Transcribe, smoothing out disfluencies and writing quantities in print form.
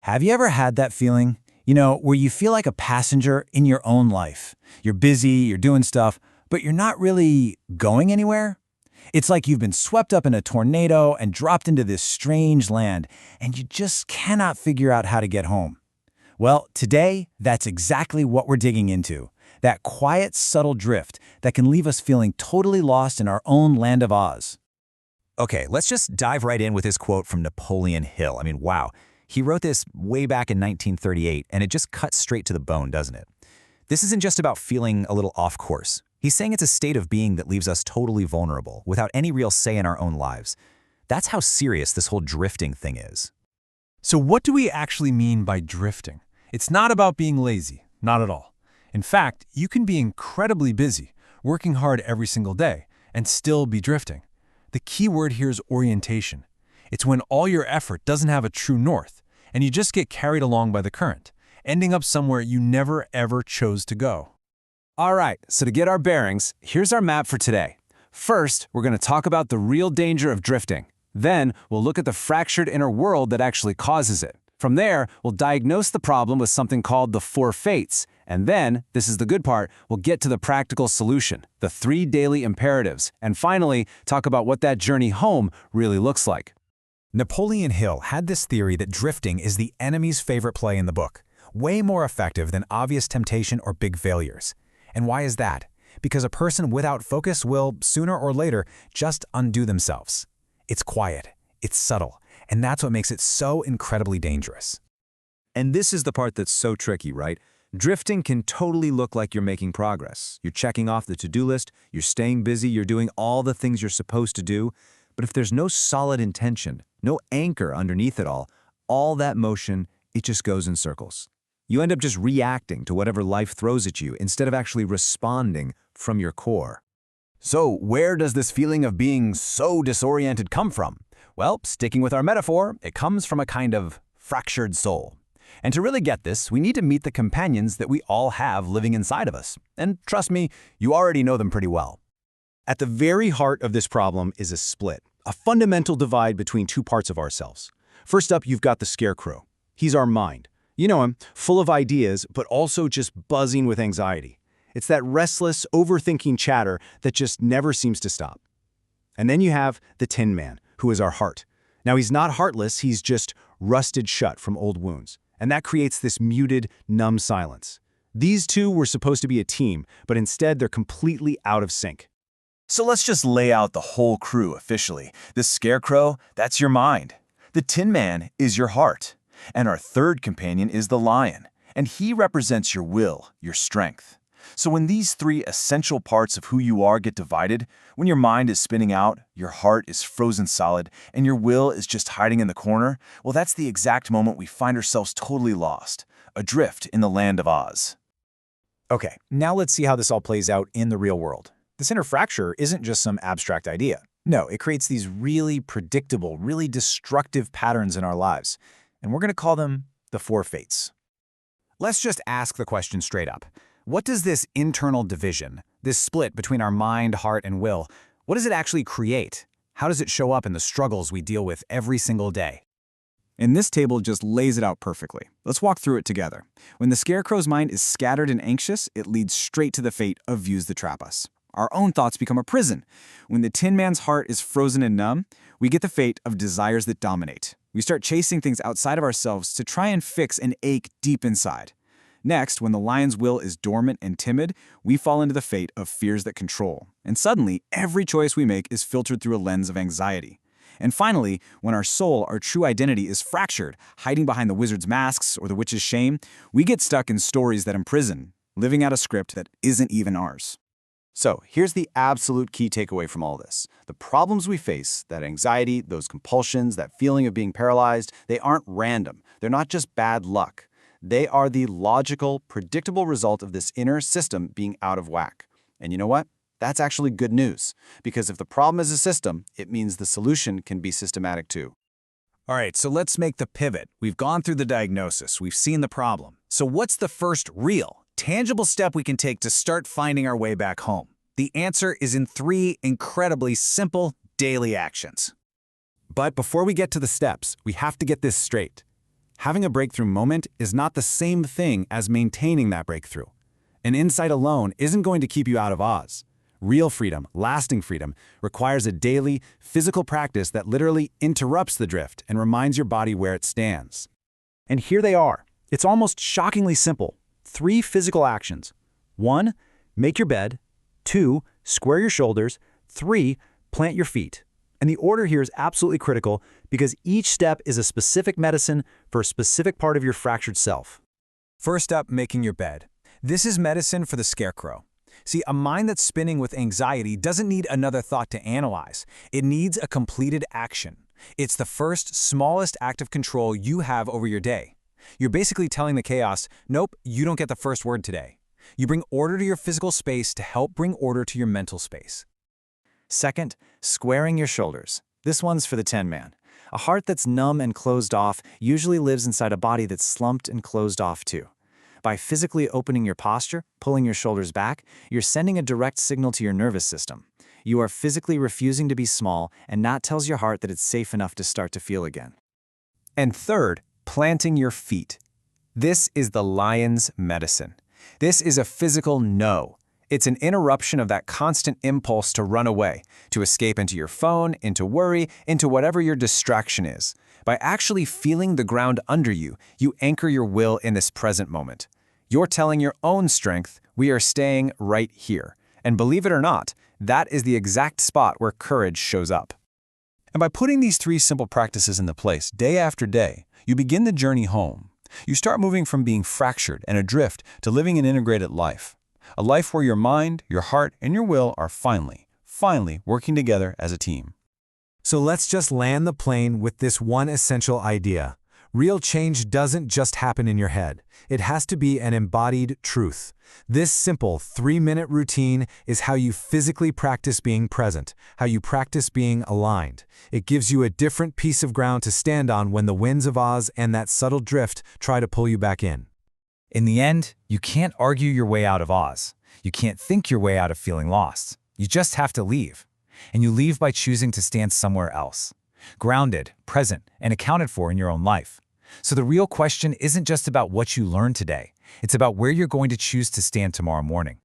Have you ever had that feeling, where you feel like a passenger in your own life? You're busy, you're doing stuff, but you're not really going anywhere? It's like you've been swept up in a tornado and dropped into this strange land, and you just cannot figure out how to get home. Well, today, that's exactly what we're digging into. That quiet, subtle drift that can leave us feeling totally lost in our own land of Oz. Okay, let's just dive right in with his quote from Napoleon Hill. I mean, wow. He wrote this way back in 1938, and it just cuts straight to the bone, doesn't it? This isn't just about feeling a little off course. He's saying it's a state of being that leaves us totally vulnerable, without any real say in our own lives. That's how serious this whole drifting thing is. So what do we actually mean by drifting? It's not about being lazy, not at all. In fact, you can be incredibly busy, working hard every single day, and still be drifting. The key word here is orientation. It's when all your effort doesn't have a true north, and you just get carried along by the current, ending up somewhere you never ever chose to go. All right, so to get our bearings, here's our map for today. First, we're going to talk about the real danger of drifting. Then, we'll look at the fractured inner world that actually causes it. From there, we'll diagnose the problem with something called the 4 fates. And then, this is the good part, we'll get to the practical solution, the 3 daily imperatives, and finally, talk about what that journey home really looks like. Napoleon Hill had this theory that drifting is the enemy's favorite play in the book, way more effective than obvious temptation or big failures. And why is that? Because a person without focus will, sooner or later, just undo themselves. It's quiet, it's subtle, and that's what makes it so incredibly dangerous. And this is the part that's so tricky, right? Drifting can totally look like you're making progress. You're checking off the to-do list, you're staying busy, you're doing all the things you're supposed to do. But if there's no solid intention, no anchor underneath it all that motion, it just goes in circles. You end up just reacting to whatever life throws at you instead of actually responding from your core. So where does this feeling of being so disoriented come from? Well, sticking with our metaphor, it comes from a kind of fractured soul. And to really get this, we need to meet the companions that we all have living inside of us. And trust me, you already know them pretty well. At the very heart of this problem is a split, a fundamental divide between 2 parts of ourselves. First up, you've got the scarecrow. He's our mind. You know him, full of ideas, but also just buzzing with anxiety. It's that restless, overthinking chatter that just never seems to stop. And then you have the Tin Man, who is our heart. Now, he's not heartless, he's just rusted shut from old wounds. And that creates this muted, numb silence. These two were supposed to be a team, but instead they're completely out of sync. So let's just lay out the whole crew officially. The Scarecrow, that's your mind. The Tin Man is your heart. And our third companion is the Lion, and he represents your will, your strength. So when these 3 essential parts of who you are get divided, when your mind is spinning out, your heart is frozen solid, and your will is just hiding in the corner, well, that's the exact moment we find ourselves totally lost, adrift in the land of Oz. Okay, now let's see how this all plays out in the real world. This inner fracture isn't just some abstract idea. No, it creates these really predictable, really destructive patterns in our lives. And we're going to call them the 4 fates. Let's just ask the question straight up. What does this internal division, this split between our mind, heart, and will, what does it actually create? How does it show up in the struggles we deal with every single day? And this table just lays it out perfectly. Let's walk through it together. When the Scarecrow's mind is scattered and anxious, it leads straight to the fate of views that trap us. Our own thoughts become a prison. When the Tin Man's heart is frozen and numb, we get the fate of desires that dominate. We start chasing things outside of ourselves to try and fix an ache deep inside. Next, when the Lion's will is dormant and timid, we fall into the fate of fears that control. And suddenly, every choice we make is filtered through a lens of anxiety. And finally, when our soul, our true identity, is fractured, hiding behind the wizard's masks or the witch's shame, we get stuck in stories that imprison, living out a script that isn't even ours. So here's the absolute key takeaway from all this. The problems we face, that anxiety, those compulsions, that feeling of being paralyzed, they aren't random. They're not just bad luck. They are the logical, predictable result of this inner system being out of whack. And you know what? That's actually good news. Because if the problem is a system, it means the solution can be systematic too. All right, so let's make the pivot. We've gone through the diagnosis. We've seen the problem. So what's the first real, tangible step we can take to start finding our way back home? The answer is in 3 incredibly simple daily actions. But before we get to the steps, we have to get this straight. Having a breakthrough moment is not the same thing as maintaining that breakthrough. An insight alone isn't going to keep you out of Oz. Real freedom, lasting freedom, requires a daily, physical practice that literally interrupts the drift and reminds your body where it stands. And here they are. It's almost shockingly simple. 3 physical actions. 1, make your bed. 2, square your shoulders. 3, plant your feet. And the order here is absolutely critical because each step is a specific medicine for a specific part of your fractured self. First up, making your bed. This is medicine for the scarecrow. See, a mind that's spinning with anxiety doesn't need another thought to analyze. It needs a completed action. It's the first, smallest act of control you have over your day. You're basically telling the chaos, nope, you don't get the first word today. You bring order to your physical space to help bring order to your mental space. Second, squaring your shoulders. This one's for the Tin Man. A heart that's numb and closed off usually lives inside a body that's slumped and closed off too. By physically opening your posture, pulling your shoulders back, you're sending a direct signal to your nervous system. You are physically refusing to be small, and that tells your heart that it's safe enough to start to feel again. And third, planting your feet. This is the lion's medicine. This is a physical no. It's an interruption of that constant impulse to run away, to escape into your phone, into worry, into whatever your distraction is. By actually feeling the ground under you, you anchor your will in this present moment. You're telling your own strength, we are staying right here. And believe it or not, that is the exact spot where courage shows up. And by putting these 3 simple practices into place day after day, you begin the journey home. You start moving from being fractured and adrift to living an integrated life. A life where your mind, your heart, and your will are finally working together as a team. So let's just land the plane with this one essential idea. Real change doesn't just happen in your head. It has to be an embodied truth. This simple 3-minute routine is how you physically practice being present, how you practice being aligned. It gives you a different piece of ground to stand on when the winds of Oz and that subtle drift try to pull you back in. In the end, you can't argue your way out of Oz. You can't think your way out of feeling lost. You just have to leave. And you leave by choosing to stand somewhere else. Grounded, present, and accounted for in your own life. So the real question isn't just about what you learned today. It's about where you're going to choose to stand tomorrow morning.